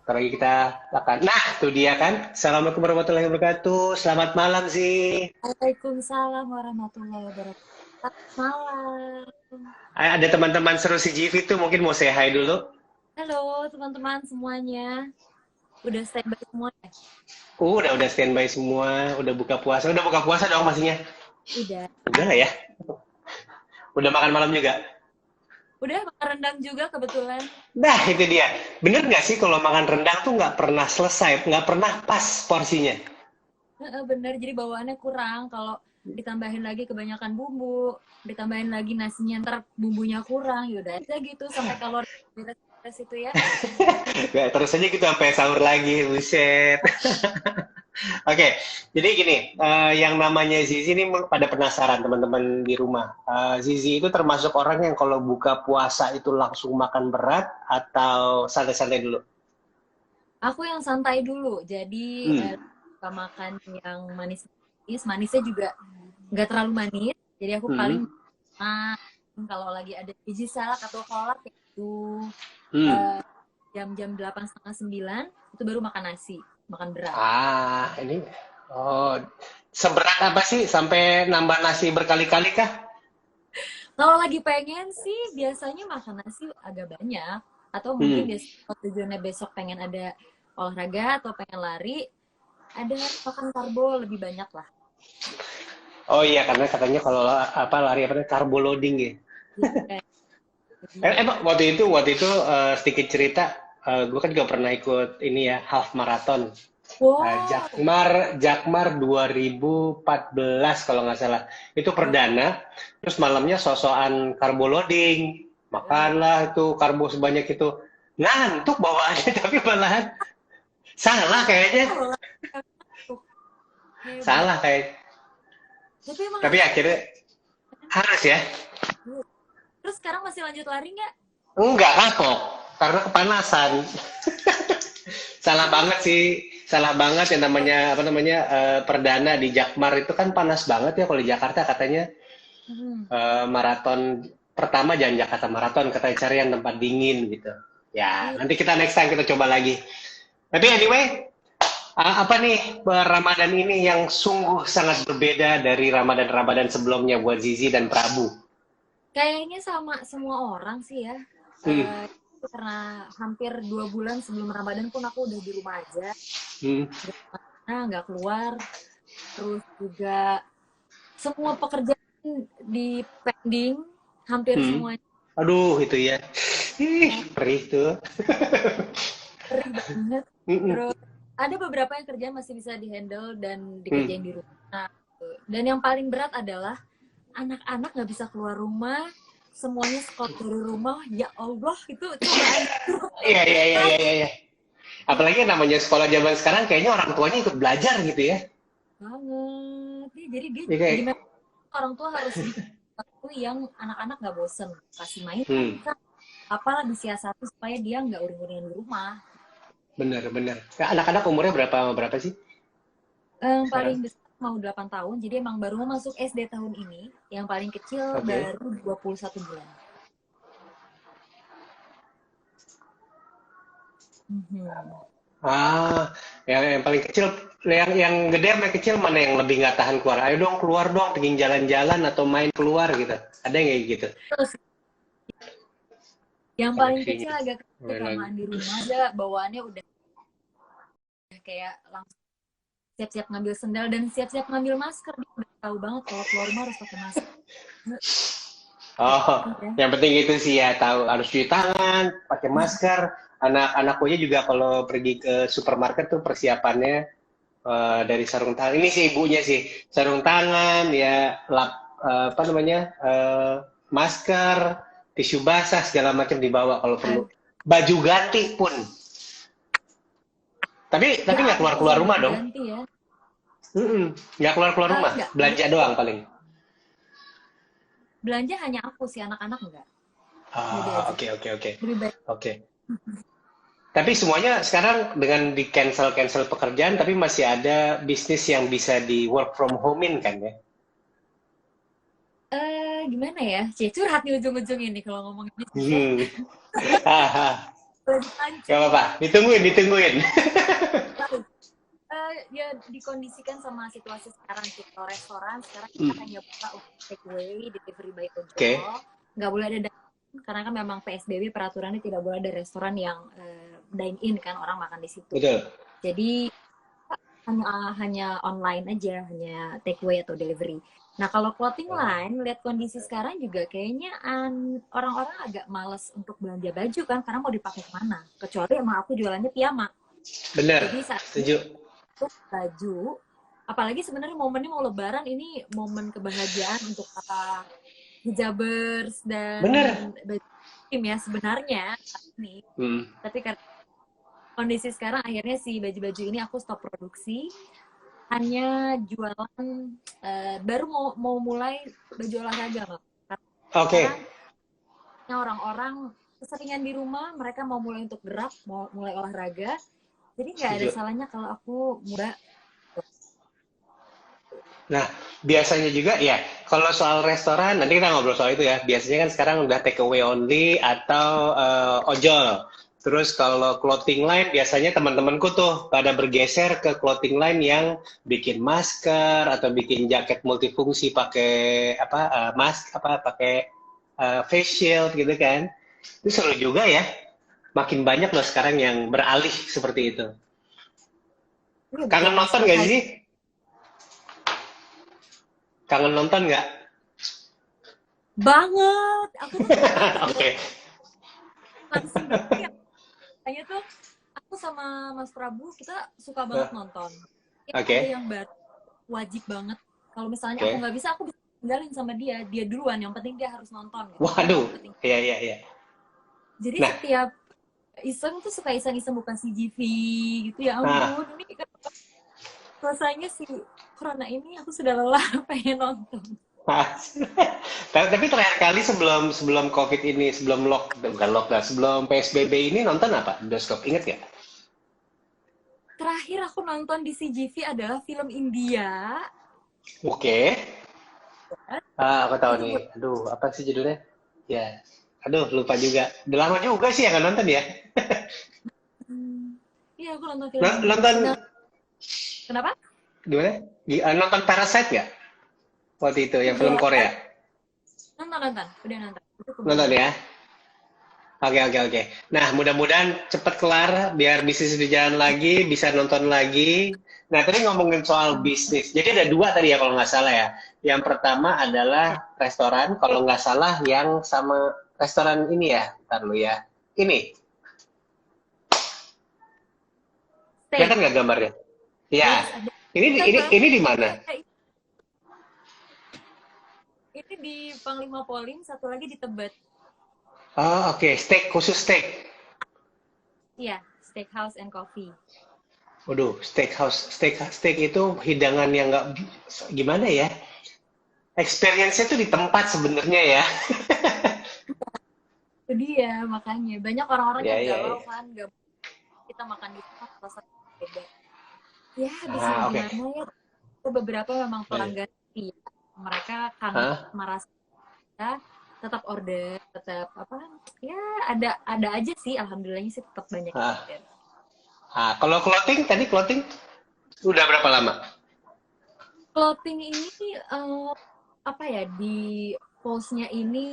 lagi kita akan. Nah, itu dia kan. Assalamualaikum warahmatullahi wabarakatuh. Selamat malam sih. Waalaikumsalam warahmatullahi wabarakatuh. Malam. Ada teman-teman seru si GV tuh mungkin mau say hi dulu. Halo teman-teman semuanya. Udah standby semua ya? Udah standby semua. Udah buka puasa. Udah buka puasa dong pastinya. Udah. Udah lah ya. Udah makan malam juga. Udah makan rendang juga kebetulan. Nah, itu dia. Bener nggak sih kalau makan rendang tuh nggak pernah selesai, nggak pernah pas porsinya? Bener, jadi bawaannya kurang. Kalau ditambahin lagi kebanyakan bumbu, ditambahin lagi nasinya ntar bumbunya kurang. Yaudah aja gitu sampai kalori beres itu ya. Nggak, terus aja gitu sampai sahur lagi. Buset. Oke, jadi gini, yang namanya Zizi ini pada penasaran teman-teman di rumah. Zizi itu termasuk orang yang kalau buka puasa itu langsung makan berat atau santai-santai dulu? Aku yang santai dulu. Jadi Hmm. suka makan yang manis-manis. Manisnya juga nggak terlalu manis. Jadi aku paling Hmm. kalau lagi ada biji salad atau kolak kayak gitu Hmm. eh, jam-jam 8:30 9 itu baru makan nasi, makan berat. Ini, oh, seberat apa sih sampai nambah nasi berkali-kali kah? Kalau lagi pengen sih biasanya makan nasi agak banyak, atau mungkin Hmm. biasanya kalau tujuannya besok pengen ada olahraga atau pengen lari, ada makan karbo lebih banyak lah. Oh iya, karena katanya kalau apa lari apa namanya, carbo loading ya. Iya, jadi Emang waktu itu sedikit cerita, gue kan juga pernah ikut ini ya half marathon. wow, Jakmar 2014 kalau nggak salah. Itu wow. perdana, terus malamnya sosokan karbo loading. Makanlah itu karbo sebanyak itu. Ngantuk bawaannya, tapi malahan salah kayaknya. Hebat. Salah kayak. Tapi emang Tapi harus. akhirnya harus ya. Terus sekarang masih lanjut lari nggak? Enggak kapok, karena kepanasan. Salah Emang banget sih. Salah banget yang namanya apa namanya perdana di Jakmar itu kan panas banget ya kalau di Jakarta katanya. hmm, Maraton pertama jangan Jakarta Maraton, katanya cari yang tempat dingin gitu. Ya, iya. nanti kita next time kita coba lagi. Tapi anyway, apa nih Ramadan ini yang sungguh sangat berbeda dari Ramadan-Ramadan sebelumnya buat Zizi dan Prabu? Kayaknya sama semua orang sih ya. Hmm, Eh, karena hampir 2 bulan sebelum Ramadan pun aku udah di rumah aja, hmm, nggak kemana, nggak keluar. Terus juga semua pekerjaan di pending, hampir hmm. semuanya. Aduh, itu ya. Ih, perih tuh. Perih banget. Hmm, hmm, Terus ada beberapa yang kerjaan masih bisa dihandle dan hmm. dikerjain di rumah. Dan yang paling berat adalah anak-anak nggak bisa keluar rumah, semuanya sekolah dari rumah. Ya Allah, itu cobaan Iya, iya, iya, berat iya, iya. Iya. Apalagi yang namanya sekolah zaman sekarang kayaknya orang tuanya ikut belajar gitu ya. banget. Jadi dia Ya, kayak, gimana orang tua harus bikin sesuatu yang anak-anak nggak bosen, kasih mainan, hmm, kan apalah disiasati supaya dia nggak uring-uringan di rumah. bener, bener. Ya, anak-anak umurnya berapa berapa sih Yang paling sekarang? besar mau 8 tahun, jadi emang baru mau masuk SD tahun ini. Yang paling kecil Oke. baru 21 bulan. Mhm. Yang paling kecil, yang gede sama yang kecil mana yang lebih nggak tahan keluar? Ayo dong keluar dong, pengen jalan-jalan atau main keluar gitu. Ada yang kayak gitu. Terus yang paling Koneksinya. kecil agak Main lagi. kelamaan di rumah aja, bawaannya udah kayak langsung siap-siap ngambil sendal dan siap-siap ngambil masker. Dia udah tahu banget kalau keluar rumah harus pakai masker. Oh, Ya. yang penting itu sih ya tahu harus cuci tangan, pakai masker. Anak-anak gue juga kalau pergi ke supermarket tuh persiapannya dari sarung tangan. Ini sih ibunya sih sarung tangan ya, apa namanya masker, tisu basah segala macam dibawa kalau perlu. Baju ganti pun. Tapi Gak nggak ada keluar sih keluar rumah baju dong. ganti ya. Nggak keluar keluar rumah. Enggak, Belanja doang paling. belanja hanya aku sih, anak-anak enggak. Jadi Ah, aja. oke oke oke Lebih baik. oke. Tapi semuanya sekarang dengan di cancel cancel pekerjaan, tapi masih ada bisnis yang bisa di work from home-in kan ya? Gimana ya? Cie, curhat nih ujung-ujung ini kalau ngomongin bisnis ya. Hmm. Ah, ah. boleh Gak dipancing. apa-apa, ditungguin. Lalu, ya dikondisikan sama situasi sekarang sih. Kalau restoran sekarang kita Hmm, hanya buka untuk takeaway, delivery by oke, ojol, nggak boleh ada dine-in, karena kan memang PSBB peraturannya tidak boleh ada restoran yang dine in kan, orang makan di situ. betul. Jadi hanya online aja, hanya takeaway atau delivery. Nah, kalau clothing line, lihat kondisi sekarang juga kayaknya orang-orang agak males untuk belanja baju kan, karena mau dipakai kemana? Kecuali emang aku jualannya piyama. Bener, Jadi saat ini setuju. untuk baju, apalagi sebenarnya momennya mau Lebaran, ini momen kebahagiaan untuk para hijabers dan Bener. baju tim ya sebenarnya saat ini. Hmm. Tapi karena kondisi sekarang akhirnya si baju-baju ini aku stop produksi, hanya jualan baru mau mulai baju olahraga Mak. Karena Oke, sekarang orang-orang keseringan di rumah, mereka mau mulai untuk gerak, mau mulai olahraga, jadi nggak ada setuju. salahnya kalau aku muda. Nah, biasanya juga ya, kalau soal restoran, nanti kita ngobrol soal itu ya. Biasanya kan sekarang udah take away only atau ojol. Terus kalau clothing line, biasanya teman-temanku tuh pada bergeser ke clothing line yang bikin masker atau bikin jaket multifungsi pakai apa pakai face shield gitu kan. Itu seru juga ya. Makin banyak loh sekarang yang beralih seperti itu. Iya betul, Kangen nonton masker nggak kain sih? Kangen nonton nggak? banget. Aku tuh kemarin baru Oke. langsung gitu ya. Kayaknya tuh aku sama Mas Prabu kita suka banget nonton. Ya, ada Oke. yang baru wajib banget. Kalau misalnya aku Oke. nggak bisa, aku bisa tinggalin sama dia. Dia duluan. Yang penting dia harus nonton gitu. Dia nggak Waduh. mau ketinggalan. Iya, iya, iya. Jadi Nah, setiap iseng tuh suka iseng-iseng buka CGV gitu. Ya nah. ampun, ini rasanya sih corona ini aku sudah lelah pengen nonton. Tapi terakhir kali sebelum sebelum COVID ini, sebelum bukan lockdown, sebelum PSBB ini nonton apa? Bioskop, inget gak? Terakhir aku nonton di CGV adalah film India. Oke. Aku tahu Itu nih. buat Aduh, apa sih judulnya? Ya. Aduh, lupa juga. Udah lama juga sih ya nggak nonton ya. iya aku nonton film India. Nonton Nah, kenapa? gimana? Nonton Parasite nggak? Waktu itu yang film Udah Korea. nonton, udah nonton. Itu Nonton kemarin. ya? Oke, oke, oke. Nah, mudah-mudahan cepet kelar biar bisnis berjalan lagi, bisa nonton lagi. Nah, tadi ngomongin soal bisnis. Jadi ada dua tadi ya kalau nggak salah ya. Yang pertama adalah restoran, kalau nggak salah yang sama restoran ini ya. Ntar lu ya. Ini, Steak. kelihatan nggak gambarnya? Ya. Yes, ada. Ini Kita ini banget. ini di mana? Ini di Panglima Polim, satu lagi di Tebet. Oh, oke. Steak, khusus steak. Iya, Steakhouse and Coffee. Waduh, steakhouse. Steak itu hidangan yang nggak gimana ya? Experience-nya tuh di tempat sebenarnya ya. Itu dia, makanya. Banyak orang-orang Ya, yang ya, galau ya. kan, gak kita makan di tempat, rasanya beda. Ya, bisa Ah, oke. gimana ya. Beberapa memang Baik. pelanggan setia. Mereka kangen Hah? sama rasa kita, tetap order, tetap apa? Ya, ada aja sih. Alhamdulillahnya sih tetap banyak yang Ah. order. Ah, kalau clothing tadi clothing udah berapa lama? Clothing ini apa ya di postnya ini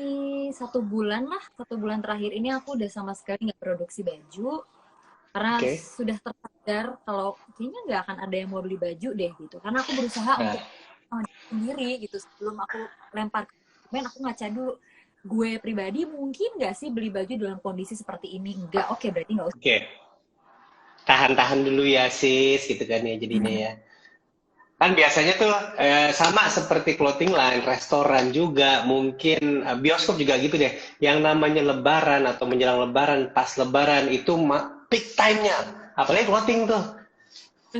1 bulan lah, 1 bulan terakhir ini aku udah sama sekali nggak produksi baju karena Oke. sudah tersadar kalau kayaknya nggak akan ada yang mau beli baju deh gitu. Karena aku berusaha Nah, untuk sendiri gitu sebelum aku lempar ke konsumen, aku ngaca dulu gue pribadi mungkin nggak sih beli baju dalam kondisi seperti ini, enggak, oke berarti nggak usah. oke. Tahan-tahan dulu ya sis, gitu kan ya jadinya ya. Kan biasanya tuh sama seperti clothing line, restoran juga, mungkin bioskop juga gitu deh. Yang namanya Lebaran atau menjelang Lebaran, pas Lebaran itu peak time-nya. Apalagi clothing tuh.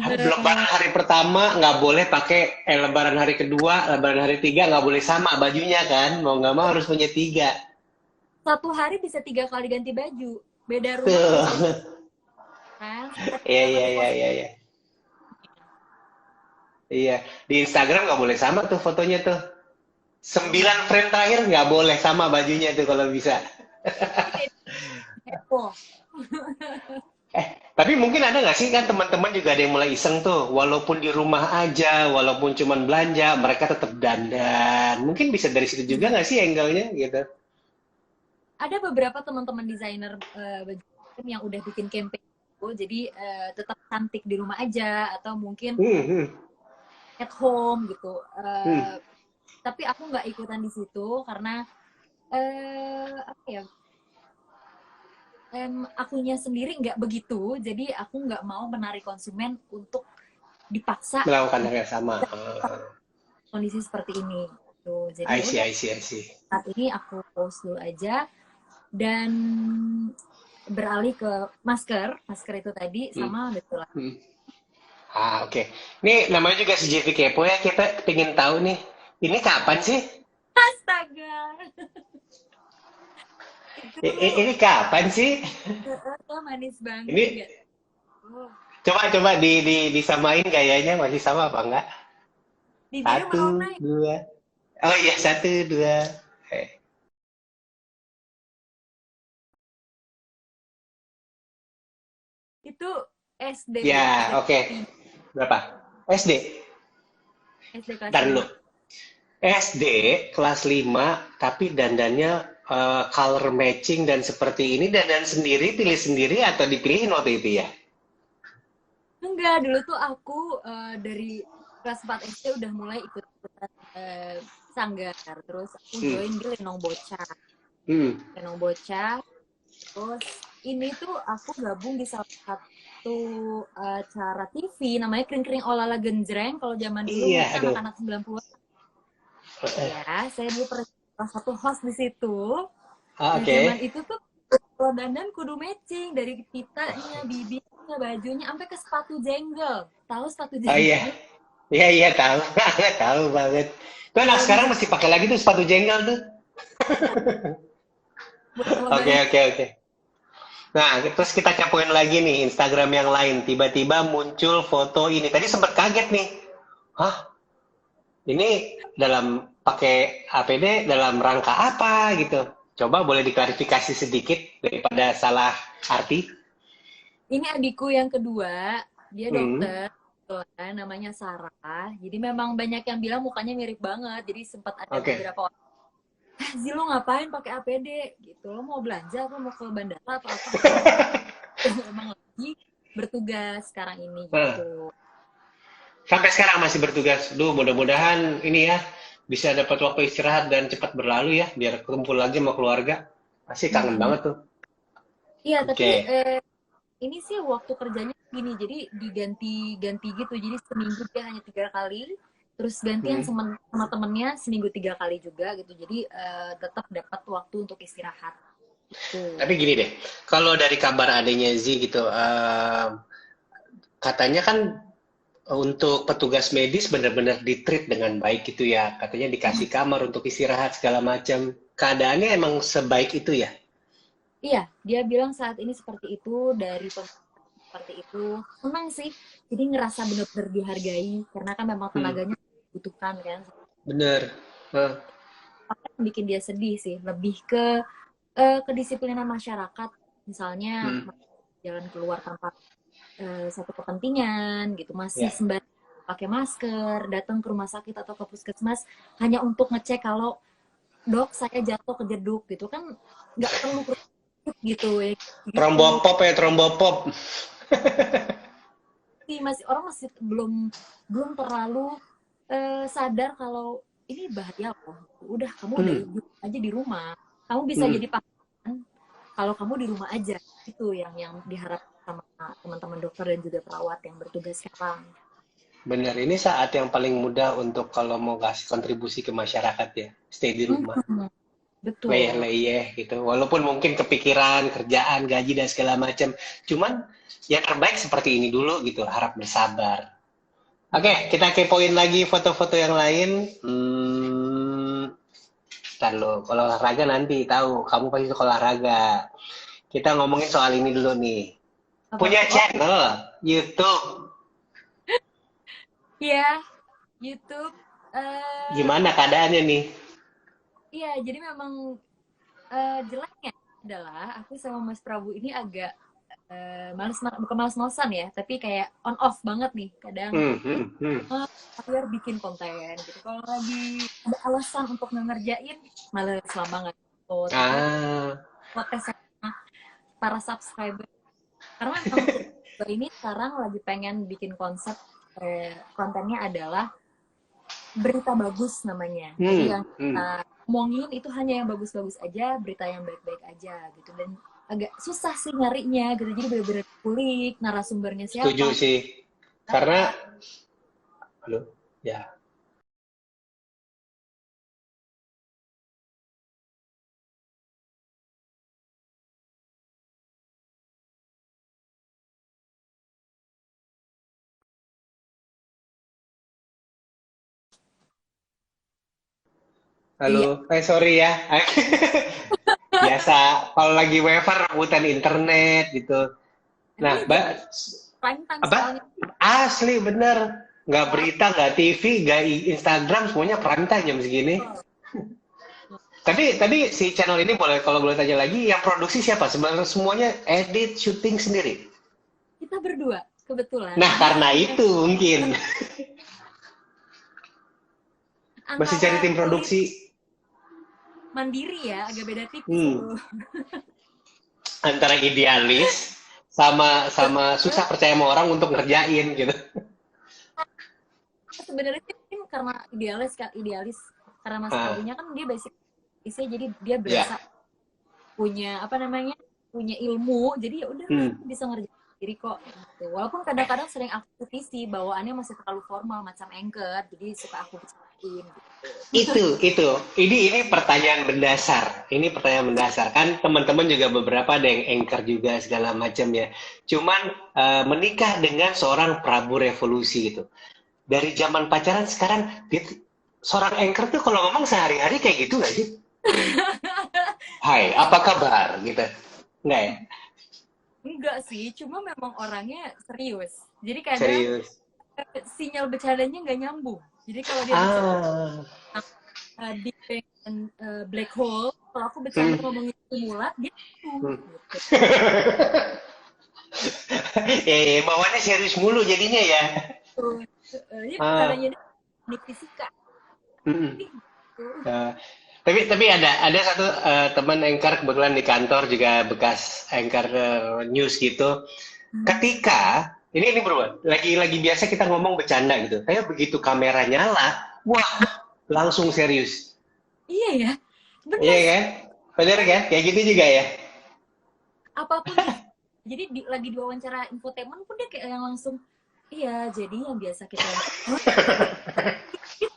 Lebaran hari pertama nggak boleh pakai, Lebaran hari kedua, Lebaran hari tiga nggak boleh sama bajunya kan. Mau nggak mau harus punya tiga. Satu hari bisa 3 kali ganti baju, beda rumah harus ganti Tuh. kan. Iya, Dapat iya, iya, pos. iya, iya. Iya, di Instagram nggak boleh sama tuh fotonya tuh. Oh, 9 frame terakhir nggak boleh sama bajunya tuh kalau bisa. ini heboh. Tapi mungkin ada nggak sih kan teman-teman juga ada yang mulai iseng tuh, walaupun di rumah aja, walaupun cuman belanja, mereka tetap dandan. Mungkin bisa dari situ juga nggak sih angle-nya gitu? Ada beberapa teman-teman desainer baju yang udah bikin campaign gitu, jadi tetap cantik di rumah aja atau mungkin Hmm, hmm, at home gitu. hmm. Tapi aku nggak ikutan di situ karena apa ya? Akunya sendiri nggak begitu, jadi aku nggak mau menarik konsumen untuk dipaksa Melakukan hal yang sama. kondisi seperti ini. Tuh, jadi I ya see, udah I see, I see. saat ini aku post dulu aja dan beralih ke masker. Masker itu tadi Hmm, sama betul. hmm. Oke. Ini namanya juga CJV Kepo ya, kita pengen tahu nih, ini kapan sih? Astaga, itu Ini kapan sih? manis banget Ini nggak? Oh. coba disamain gayanya masih sama apa enggak? Bibirnya Satu, merona. dua. Oh iya, satu, dua. Eh, Itu SD Ya, loh, SD oke. Berapa? SD. SD kelas Ntar dulu. 5. SD kelas 5, tapi dandannya color matching dan seperti ini dandan sendiri, pilih sendiri atau dipilihin waktu itu ya? Enggak, dulu tuh aku dari kelas 4 SD udah mulai ikut-ikutan sanggar. Terus aku Hmm. join di Lenong Bocah. Hmm. Lenong Bocah. Terus ini tuh aku gabung di salah satu acara TV namanya Kring Kring Olala Genjreng. Kalau zaman dulu Iya, mungkin aduh. anak-anak 90-an. Ya, saya dulu pernah salah satu host di situ. Nah, zaman Oke. itu tuh kalau dandan kudu matching dari pitanya, bibirnya, bajunya, sampai ke sepatu jenggel. Tahu sepatu Oh iya. jenggel? Iya, iya tahu. Tahu banget. Tuh anak Kalau sekarang misalnya masih pakai lagi tuh sepatu jenggal tuh. buat Oke, lebaran, oke, oke. Nah, terus kita kepoin lagi nih Instagram yang lain. Tiba-tiba muncul foto ini. Tadi sempat kaget nih. Hah? Ini dalam pakai APD dalam rangka apa gitu? Coba boleh diklarifikasi sedikit daripada salah arti? ini adikku yang kedua, dia Hmm. dokter, kebetulan, namanya Sarah. Jadi memang banyak yang bilang mukanya mirip banget. Jadi sempat ada Oke. beberapa orang, Zil lo ngapain pakai APD gitu? Lo mau belanja apa mau ke bandara atau apa? Enggak, emang lagi bertugas sekarang ini Nah, gitu. sampai sekarang masih bertugas. Duh, mudah-mudahan ini ya bisa dapat waktu istirahat dan cepat berlalu ya, biar kumpul lagi sama keluarga. Pasti kangen Mm-mm. banget tuh. Iya, tapi Oke. ini sih waktu kerjanya gini, jadi diganti-ganti gitu. Jadi seminggu dia hanya 3 kali, terus gantian Hmm. sama temennya seminggu 3 kali juga gitu. Jadi tetap dapat waktu untuk istirahat. Tuh. Tapi gini deh, kalau dari kabar adanya Z gitu, katanya kan untuk petugas medis benar-benar ditreat dengan baik gitu ya. Katanya dikasih kamar untuk istirahat segala macam. Keadaannya emang sebaik itu ya? Iya, dia bilang saat ini seperti itu dari seperti itu. Senang sih. Jadi ngerasa benar-benar dihargai karena kan memang Hmm, tenaganya dibutuhkan kan. bener. Hah, Apa yang bikin dia sedih sih, lebih ke kedisiplinan masyarakat. Misalnya hmm, jalan keluar tanpa satu kepentingan gitu, masih ya. sembari pakai masker, datang ke rumah sakit atau ke puskesmas hanya untuk ngecek kalau dok saya jatuh kejeduk gitu kan, nggak perlu gitu ya gitu Trombopop ya, trombopop. sih. Masih orang masih belum belum terlalu sadar kalau ini bahaya loh. Udah kamu dari Hmm, dulu aja di rumah, kamu bisa hmm. jadi pahlawan kalau kamu di rumah aja. Itu yang diharapkan sama teman-teman dokter dan juga perawat yang bertugas sekarang. Bener, ini saat yang paling mudah untuk kalau mau kasih kontribusi ke masyarakat ya. Stay di rumah. Mhm, betul. Leyeh-leyeh gitu. Walaupun mungkin kepikiran, kerjaan, gaji, dan segala macam. Cuman yang terbaik seperti ini dulu gitu. Harap bersabar. Oke, Iya. kita kepoin lagi foto-foto yang lain. Ntar lo, kalau olahraga nanti tahu. Kamu pasti suka olahraga. Kita ngomongin soal ini dulu nih. Apa Punya tuh? Oh, channel YouTube. iya, YouTube. eh Gimana keadaannya nih? iya, jadi memang jeleknya adalah aku sama Mas Prabu ini agak bukan males-malesan ya, tapi kayak on off banget nih. Kadang biar bikin konten gitu. Kalau lagi ada alasan untuk ngerjain, males lama nggak gitu. Tapi protes sama para subscriber. Karena memang gue ini sekarang lagi pengen bikin konsep kontennya adalah berita bagus namanya. Jadi yang kita ngomongin itu hanya yang bagus-bagus aja, berita yang baik-baik aja gitu. Dan agak susah sih nyarinya gitu. Jadi bener-bener kulik narasumbernya siapa. Setuju sih. Karena halo, ya. Halo, sorry ya. Biasa kalau lagi WFH rebutan internet gitu. Nah, apa? Asli bener. Nggak berita, nggak TV, nggak Instagram, semuanya prime time jam segini. Tapi si channel ini kalau boleh tanya lagi, yang produksi siapa? Sebenarnya semuanya edit, syuting sendiri. Kita berdua, kebetulan. Nah, karena itu mungkin. Masih cari tim produksi. Mandiri ya, agak beda tipis. Antara idealis sama susah percaya sama orang untuk ngerjain gitu. Sebenarnya karena idealis karena Mas Prabunya kan dia basic jadi dia berasa punya punya ilmu, jadi ya udah bisa ngerjain sendiri kok gitu. Walaupun kadang-kadang sering aku kritisi bawaannya masih terlalu formal macam anchor, jadi suka aku bicarain gitu. Itu ini pertanyaan mendasar. Ini pertanyaan mendasar kan, teman-teman juga beberapa ada yang anchor juga segala macam ya. Cuman menikah dengan seorang Prabu Revolusi gitu. Dari zaman pacaran sekarang seorang anchor tuh kalau ngomong sehari-hari kayak gitu nggak sih? Hai, apa kabar gitu? Enggak ya? Enggak sih, cuma memang orangnya serius. Jadi kadang sinyal bercandanya nggak nyambung. Jadi kalau dia di black hole, kalau aku bercanda ngomongin simulat, dia gitu. Ya, bawaannya serius mulu jadinya ya. Ini caranya di fisika. Tapi ada satu teman anchor kebetulan di kantor juga bekas anchor news gitu. Ketika ini bro, lagi biasa kita ngomong bercanda gitu. Kayak begitu kamera nyala, wah langsung serius. Iya ya. Bener. Iya kan? Bener kan? Kayak gitu juga ya. Apapun. Jadi lagi diwawancara infotainment pun dia kayak yang langsung iya, jadi yang biasa kita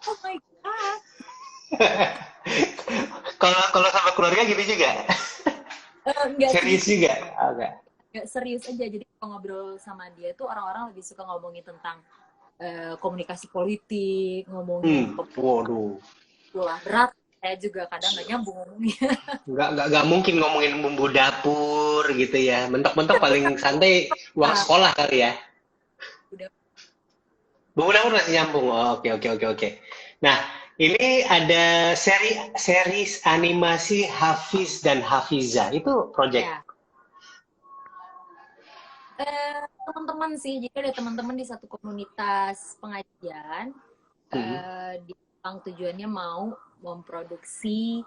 oh my god. Kalau sama keluarga gitu juga? Enggak serius juga? Enggak. Serius aja, jadi kalau ngobrol sama dia tuh orang-orang lebih suka ngomongin tentang komunikasi politik, ngomongin waduh. Bola berat, saya juga kadang nggak nyambung ngomongnya. Nggak mungkin ngomongin bumbu dapur gitu ya. Mentok-mentok paling santai uang sekolah kali ya. Bumbu dapur masih nyambung. Oh, oke. Nah, ini ada series animasi Hafiz dan Hafiza. Itu project. Ya. Teman-teman sih, jadi ada teman-teman di satu komunitas pengajian. Di tujuannya mau memproduksi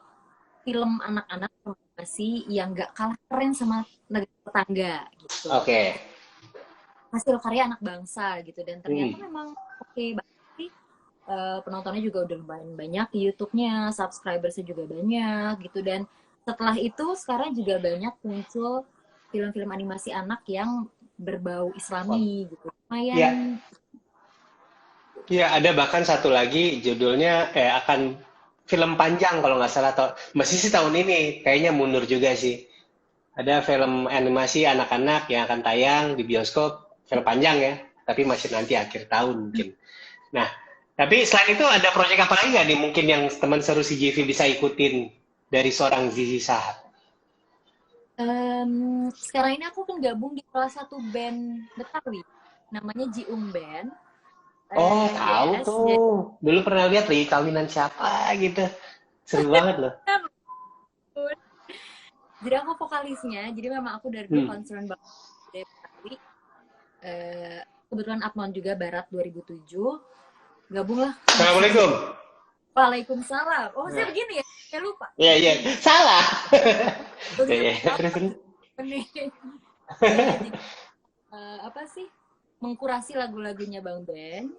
film anak-anak animasi yang nggak kalah keren sama negara tetangga gitu. Oke. Hasil karya anak bangsa gitu, dan ternyata memang oke banget sih. Penontonnya juga udah lumayan banyak di YouTube-nya, subscribersnya juga banyak gitu, dan setelah itu sekarang juga banyak muncul film-film animasi anak yang berbau Islami gitu. Lumayan. Iya, ada bahkan satu lagi judulnya akan film panjang kalau nggak salah, atau masih sih tahun ini, kayaknya mundur juga sih. Ada film animasi anak-anak yang akan tayang di bioskop, film panjang ya, tapi masih nanti akhir tahun mungkin. Nah, tapi selain itu ada proyek apa lagi nggak nih mungkin yang teman seru CGV bisa ikutin dari seorang Zizi Sahab? Sekarang ini aku kan gabung di salah satu band Betawi, namanya Jiung Band. Oh, tahu tuh. Dulu pernah lihat lagi kawinan siapa gitu. Seru banget loh. Jadi aku vokalisnya, jadi memang aku dari dulu concern banget Kebetulan Apnon juga Barat 2007. Gabunglah. Assalamualaikum. Waalaikumsalam. Oh, saya begini ya? Saya lupa. Iya, iya. Salah. Iya, Terus. Ya, jadi, apa sih? Mengkurasi lagu-lagunya Bang Ben.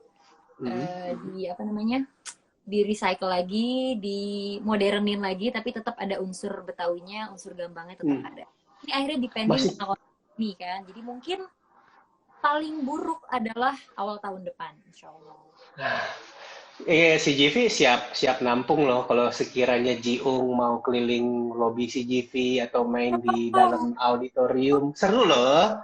Di apa namanya? Di recycle lagi, di modernin lagi, tapi tetap ada unsur Betawinya, unsur Gambangnya tetap ada. Ini akhirnya depending sama ini kan. Jadi mungkin paling buruk adalah awal tahun depan, insya Allah. Iya, CGV siap nampung loh kalau sekiranya Jiung mau keliling lobi CGV atau main di dalam auditorium. Seru loh.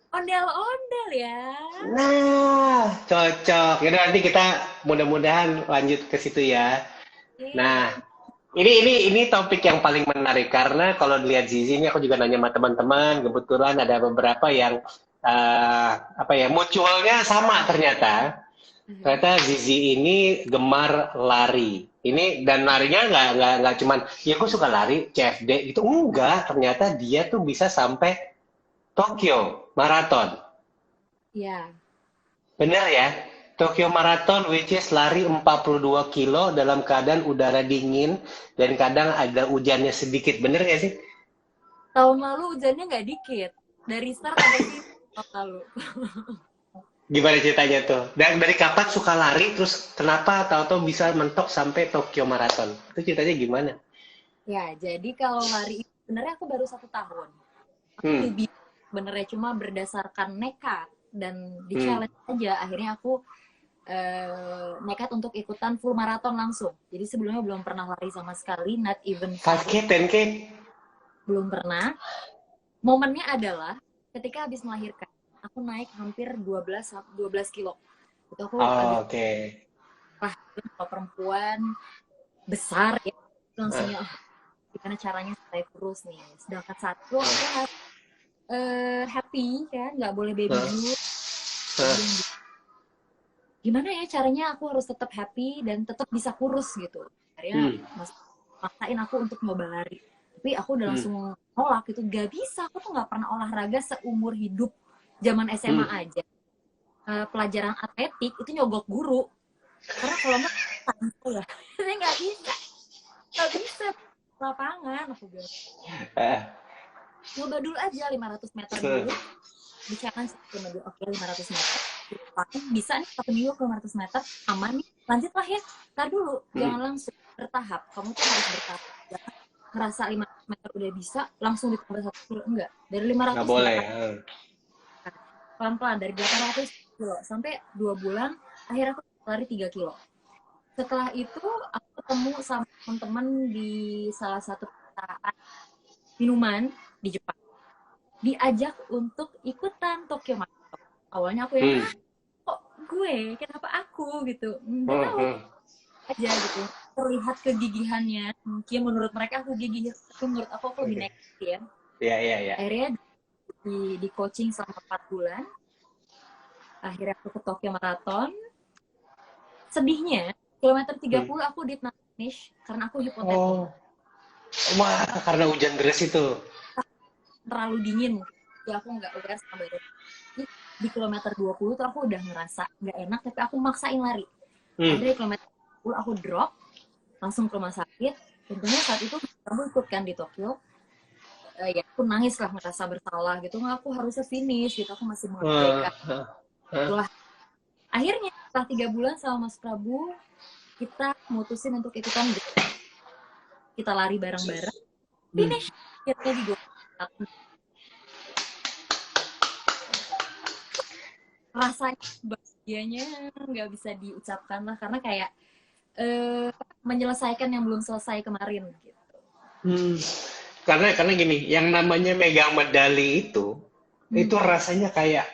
Ondel-ondel ya. Nah, cocok. Ya nanti kita mudah-mudahan lanjut ke situ ya. Nah, ini topik yang paling menarik karena kalau dilihat Zizi ini aku juga nanya sama teman-teman, kebetulan ada beberapa yang mutualnya sama ternyata. Ternyata Zizi ini gemar lari. Ini dan larinya nggak cuman ya gue suka lari CFD itu enggak. Ternyata dia tuh bisa sampai Tokyo Marathon. Iya. Bener ya? Tokyo Marathon which is lari 42 kilo dalam keadaan udara dingin dan kadang ada hujannya sedikit. Bener nggak sih? Tahun lalu hujannya nggak dikit. Dari start sampai sini tahun lalu. Gimana ceritanya tuh? Dan dari kapan suka lari, terus kenapa tahu-tahu bisa mentok sampai Tokyo Marathon? Itu ceritanya gimana? Ya, jadi kalau lari itu sebenarnya aku baru 1 tahun. Sebenarnya cuma berdasarkan nekat dan di challenge aja. Akhirnya aku nekat untuk ikutan full maraton langsung. Jadi sebelumnya belum pernah lari sama sekali, not even 5K, 10K? Belum pernah. Momennya adalah ketika habis melahirkan. Aku naik hampir 12 kilo. Itu aku kalau perempuan besar ya langsungnya gimana caranya supaya kurus nih. Sedangkan satu aku happy kan, nggak boleh baby blue. Gimana ya caranya aku harus tetap happy dan tetap bisa kurus gitu. Akhirnya maksain aku untuk nyoba lari. Tapi aku udah langsung nolak gitu. Gak bisa, aku tuh nggak pernah olahraga seumur hidup. Zaman SMA aja pelajaran atletik itu nyogok guru karena kalau nggak ya saya nggak bisa lapangan aku bilang coba dulu aja 500 meter dulu bicara mobil oke 500 meter bisa nih 1 minggu ke 500 meter aman nih lanjutlah ya tar dulu jangan langsung bertahap kamu tuh harus bertahap jangan ngerasa 500 meter udah bisa langsung ditambah 1 kilo enggak dari 500 nggak boleh pelan-pelan dari 800 kilo sampai 2 bulan akhirnya aku lari 3 kilo. Setelah itu aku ketemu sama teman-teman di salah satu perusahaan minuman di Jepang. Diajak untuk ikutan Tokyo Marathon. Awalnya aku yang kok gue, kenapa aku gitu. Enggak tahu aja gitu. Terlihat kegigihannya. Mungkin menurut mereka aku gigih, tapi menurut aku lebih nekat ya. Iya. Akhirnya di coaching selama 4 bulan. Akhirnya aku ke Tokyo Marathon. Sedihnya, kilometer 30 aku did not finish karena aku hipotermia. Wah, karena hujan deras itu. Terlalu dingin. Ya aku nggak aware sama itu. Di kilometer 20 tuh aku udah ngerasa nggak enak, tapi aku maksain lari. Akhirnya kilometer 20 aku drop, langsung ke rumah sakit. Tentunya saat itu aku ikut kan di Tokyo. Ya aku nangis lah merasa bersalah gitu nggak aku harusnya finish gitu aku masih mengabaikan akhirnya setelah 3 bulan sama Mas Prabu kita mutusin untuk ikutan gitu. Kita lari bareng-bareng finish akhirnya di 21 rasanya bahagianya nggak bisa diucapkan lah karena kayak menyelesaikan yang belum selesai kemarin gitu. Karena gini, yang namanya megang medali itu rasanya kayak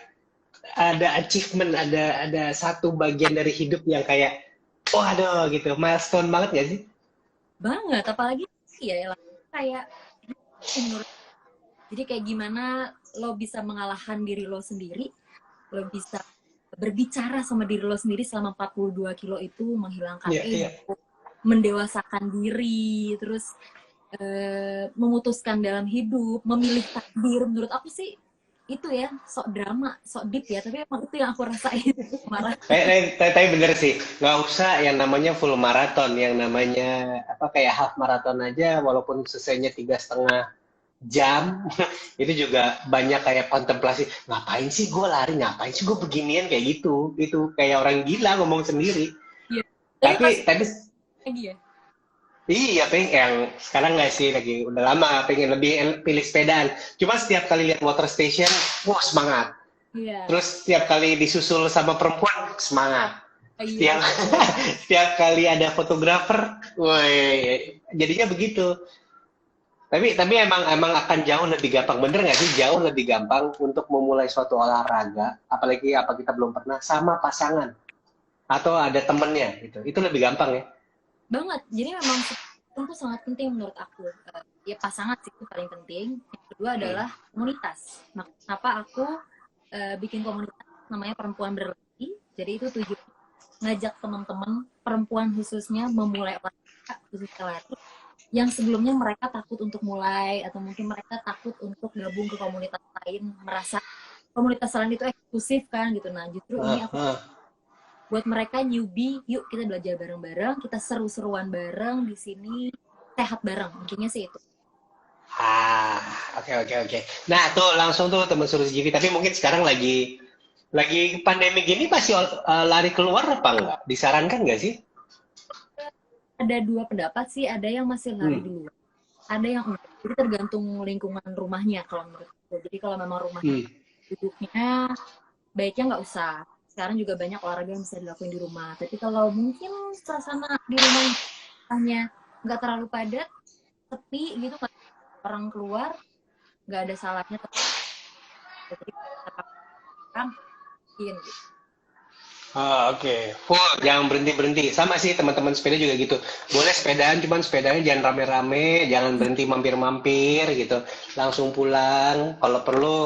ada achievement, ada satu bagian dari hidup yang kayak, waduh gitu, milestone banget gak sih? Banget, apalagi ya kayak jadi kayak gimana lo bisa mengalahkan diri lo sendiri, lo bisa berbicara sama diri lo sendiri selama 42 kilo itu, menghilangkan ego, mendewasakan diri, terus memutuskan dalam hidup, memilih takdir. Menurut aku sih itu ya, sok drama, sok deep ya, tapi emang itu yang aku rasain marah. Tapi bener sih, nggak usah yang namanya full maraton, yang namanya apa kayak half maraton aja, walaupun selesainya 3,5 jam, itu juga banyak kayak kontemplasi. Ngapain sih gue lari? Ngapain sih gue beginian kayak gitu? Itu kayak orang gila ngomong sendiri. Iya. Tapi pas Tapi lagi ya. iya, pengen yang sekarang nggak sih lagi udah lama pengen lebih pilih sepedaan. Cuma setiap kali lihat water station, wah semangat. Iya. Terus setiap kali disusul sama perempuan, semangat. Iya. Setiap setiap kali ada fotografer, woi, jadinya begitu. Tapi emang akan jauh lebih gampang, bener nggak sih? Jauh lebih gampang untuk memulai suatu olahraga, apalagi apa kita belum pernah sama pasangan atau ada temennya gitu. Itu lebih gampang ya. Banget. Jadi memang itu sangat penting menurut aku. Ya pasangan sih itu paling penting. Yang kedua adalah komunitas. Maka kenapa aku bikin komunitas namanya Perempuan Berlari. Jadi itu tujuan ngajak teman-teman perempuan khususnya memulai olahraga khususnya lari yang sebelumnya mereka takut untuk mulai atau mungkin mereka takut untuk gabung ke komunitas lain, merasa komunitas lain itu eksklusif kan gitu. Nah justru ini aku buat mereka newbie, yuk kita belajar bareng-bareng, kita seru-seruan bareng di sini, sehat bareng, intinya sih itu. Oke. Nah, tuh langsung tuh teman suruh GV. Tapi mungkin sekarang lagi pandemi gini masih lari keluar apa enggak? Disarankan nggak sih? Ada dua pendapat sih, ada yang masih lari di luar, ada yang enggak. Jadi tergantung lingkungan rumahnya kalau menurut aku. Jadi kalau memang rumahnya duduknya, baiknya nggak usah. Sekarang juga banyak olahraga yang bisa dilakuin di rumah. Tapi kalau mungkin suasana di rumahnya nggak terlalu padat, sepi gitu, orang keluar, nggak ada salahnya. Jadi kita gitu. Oke. Full, jangan berhenti-berhenti. Sama sih teman-teman sepeda juga gitu. Boleh sepedaan, cuman sepedanya jangan rame-rame, jangan berhenti mampir-mampir gitu. Langsung pulang. Kalau perlu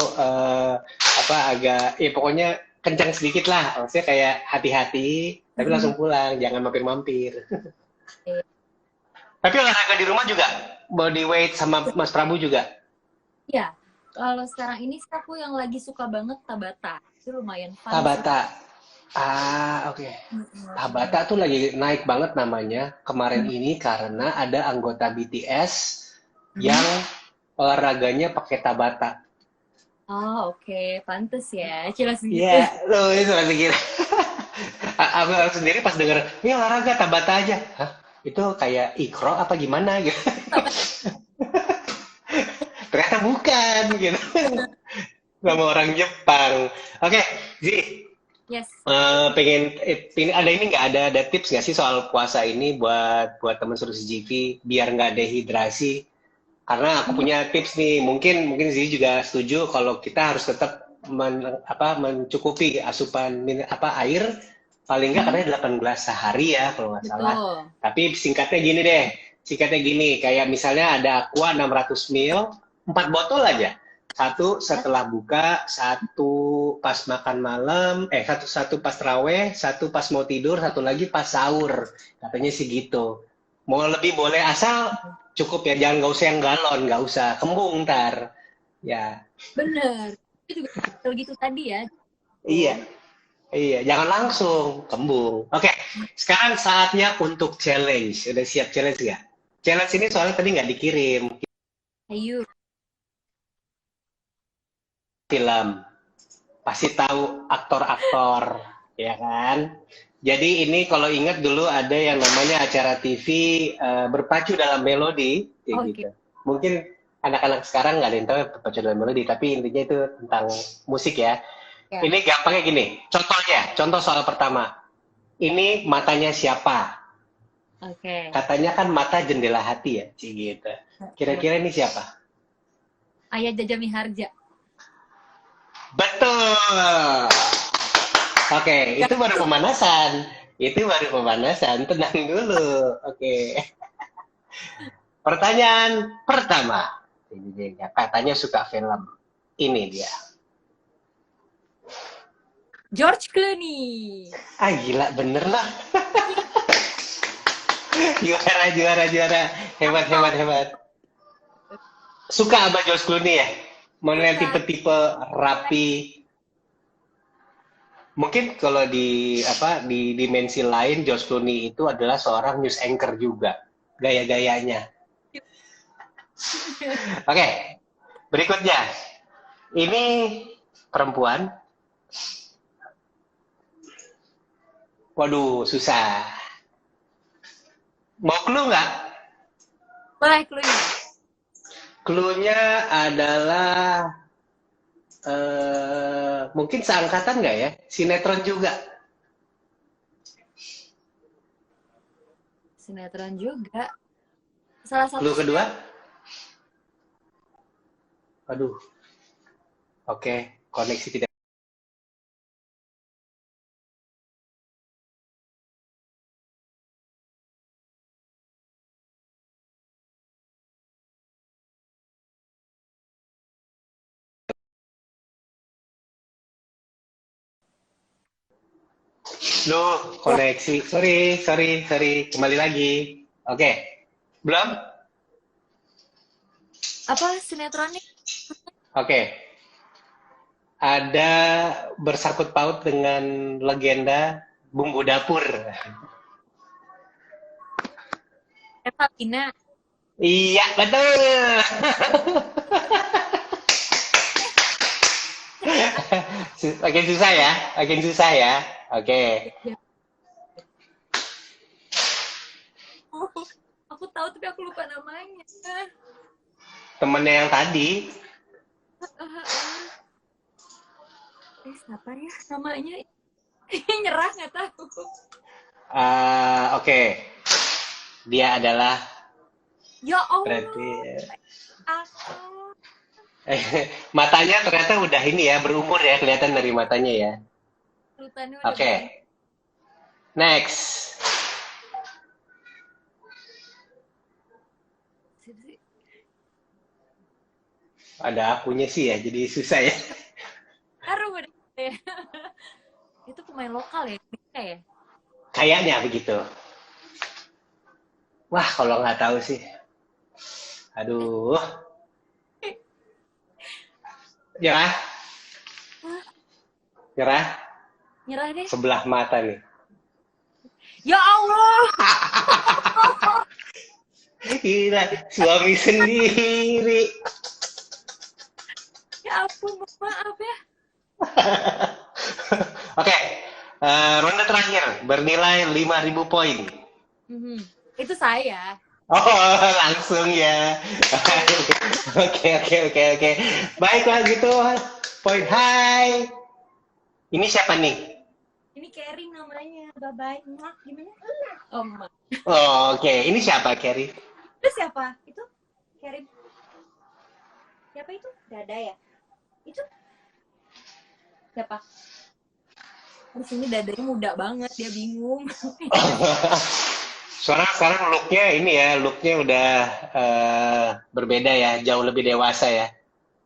agak, ya pokoknya kencang sedikit lah. Maksudnya kayak hati-hati, tapi langsung pulang, jangan mampir-mampir. Tapi olahraga di rumah juga, body weight sama Mas Prabu juga. Iya. Kalau sekarang ini sih aku yang lagi suka banget Tabata. Itu lumayan fun. Tabata. Oke. Tabata tuh lagi naik banget namanya kemarin ini karena ada anggota BTS yang olahraganya pakai Tabata. Oh, oke. Pantes ya. Jelas gitu. Iya, loh itu lagi gila. Aku sendiri pas denger, ini olahraga Tabata aja. Hah? Itu kayak ikro apa gimana gitu. Ternyata bukan gitu. Sama orang Jepang. Oke, Zi. Yes. Pengen ada ini nggak ada tips nggak sih soal puasa ini buat teman suruh GV biar nggak dehidrasi? Karena aku punya tips nih. Mungkin Zizi juga setuju kalau kita harus tetap mencukupi asupan air paling nggak katanya 8 gelas sehari ya kalau nggak salah. Tapi singkatnya gini, kayak misalnya ada Aqua 600 ml, 4 botol aja. Satu setelah buka, satu pas makan malam, satu pas raweh, satu pas mau tidur, satu lagi pas sahur. Katanya sih gitu. Mau lebih boleh asal cukup ya, jangan nggak usah yang galon, nggak usah kembung ntar. Ya. Bener. Itu juga gitu tadi ya. Iya, jangan langsung kembung. Oke, sekarang saatnya untuk challenge. Udah siap challenge nggak? Challenge ini soalnya tadi nggak dikirim. Ayo. Film. Pasti tahu aktor-aktor, ya kan? Jadi ini kalau ingat dulu ada yang namanya acara TV berpacu dalam melodi, gitu. Mungkin anak-anak sekarang nggak ada yang tahu berpacu dalam melodi, tapi intinya itu tentang musik ya. Ini gampangnya gini, contoh soal pertama. Ini matanya siapa? Katanya kan mata jendela hati ya, gitu. Kira-kira ini siapa? Ayah Jaja Miharja. Betul. Oke, itu baru pemanasan. Tenang dulu. Oke. Pertanyaan pertama. Katanya suka film. Ini dia. George Clooney. Gila, bener lah. Juara. Hebat. Suka sama George Clooney ya? Mana yang Bukan. tipe-tipe rapi. Mungkin kalau di di dimensi lain George Clooney itu adalah seorang news anchor juga gaya-gayanya. Oke, berikutnya. Ini perempuan. Waduh, susah. Mau clue nggak? Boleh clue-nya. Clue-nya adalah mungkin seangkatan nggak ya? Sinetron juga. Sinetron juga. Salah satu Clue kedua? Aduh, oke. Koneksi tidak. Loh, ya, koneksi. Sorry. Kembali lagi. Oke. Belum? apa sinetronnya? Oke. Ada bersangkut paut dengan legenda bumbu dapur. Eva Tina. Iya, betul. Makin susah ya? Makin susah ya? Oke. Oh, aku tahu tapi aku lupa namanya. Temennya yang tadi. Siapa ya namanya? Nyerah nggak tahu. Oke. Dia adalah Ya Allah. berarti Aku. matanya ternyata udah ini ya, berumur ya, kelihatan dari matanya ya. Urutannya udah Oke. begini. Next. Siapa sih? Ada akunya sih ya, jadi susah ya. Haru udah. Itu pemain lokal ya, bisa ya? Kayaknya begitu. Wah, kalau nggak tahu sih. Aduh. Nyerah? Nyerah? Nyerah deh. Sebelah mata nih. Ya Allah. Gila, suami sendiri. Ya ampun, maaf ya. Oke, ronde terakhir bernilai 5.000 poin. Itu saya. Oh, langsung ya. Oke. Baiklah gitu. Poin hai. Ini siapa nih? Ini Kering namanya. Bye-bye. Mak, gimana? Oh, Mak. Oh, oke. Ini siapa, Carrie? Itu siapa? Itu Kering. Siapa itu? Dada ya? Itu siapa? Di sini dadanya muda banget, dia bingung. Sekarang looknya udah berbeda ya, jauh lebih dewasa ya.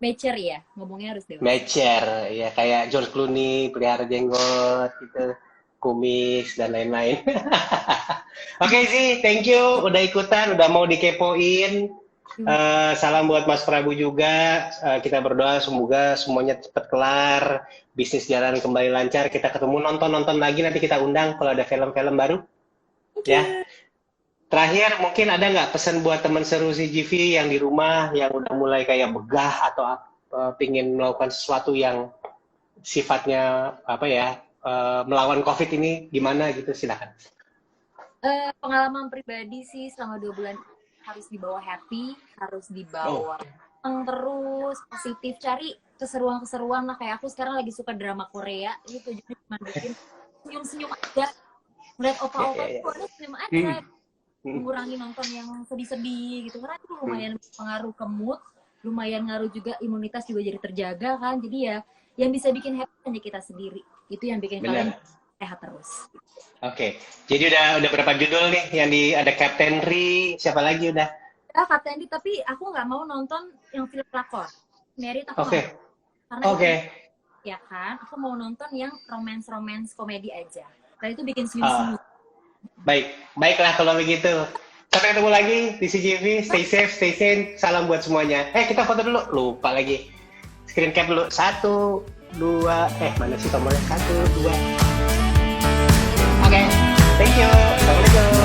Mature ya, ngomongnya harus dewasa. Mature ya, kayak George Clooney, pelihara jenggot gitu, kumis dan lain-lain. Oke sih, thank you udah ikutan, udah mau dikepoin. Salam buat Mas Prabu juga. Kita berdoa semoga semuanya cepat kelar, bisnis jalan kembali lancar. Kita ketemu nonton lagi, nanti kita undang kalau ada film-film baru. Ya. Terakhir, mungkin ada nggak pesan buat teman seru CGV yang di rumah yang udah mulai kayak begah atau pingin melakukan sesuatu yang sifatnya melawan COVID ini gimana gitu, silakan. Pengalaman pribadi sih selama 2 bulan harus dibawa happy, harus dibawa terus positif, cari keseruan-keseruan lah. Kayak aku sekarang lagi suka drama Korea, itu jadi cuma bikin senyum-senyum aja, ngeliat opa-opa itu ada senyum aja, mengurangi nonton yang sedih-sedih gitu, karena itu lumayan pengaruh ke mood, lumayan ngaruh juga imunitas juga jadi terjaga kan. Jadi ya yang bisa bikin happy hanya kita sendiri, itu yang bikin kalian sehat terus. Oke. Jadi udah berapa judul nih yang ada Captain Ri, siapa lagi udah? Ya Captain Ri, tapi aku nggak mau nonton yang film lakor. Merit aku karena ya kan, aku mau nonton yang romance komedi aja. Dan itu bikin senyum-senyum. Baiklah kalau begitu. Sampai ketemu lagi di CGV. Stay safe, stay sane. Salam buat semuanya. Kita foto dulu. Lupa lagi. screen cap dulu. 1, 2, mana sih tombolnya? 1, 2. Oke, thank you. Assalamualaikum.